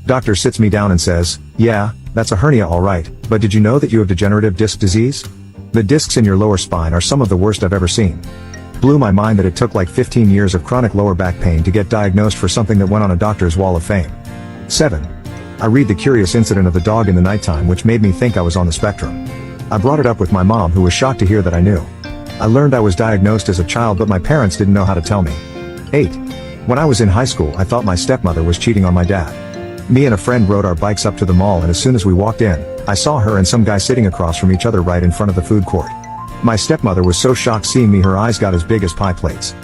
Doctor sits me down and says, "Yeah, that's a hernia alright, but did you know that you have degenerative disc disease? The discs in your lower spine are some of the worst I've ever seen." Blew my mind that it took like 15 years of chronic lower back pain to get diagnosed for something that went on a doctor's wall of fame. 7. I read the curious incident of the dog in the nighttime, which made me think I was on the spectrum. I brought it up with my mom, who was shocked to hear that I knew. I learned I was diagnosed as a child, but my parents didn't know how to tell me. 8. When I was in high school, I thought my stepmother was cheating on my dad. Me and a friend rode our bikes up to the mall, and as soon as we walked in, I saw her and some guy sitting across from each other right in front of the food court. My stepmother was so shocked seeing me, her eyes got as big as pie plates.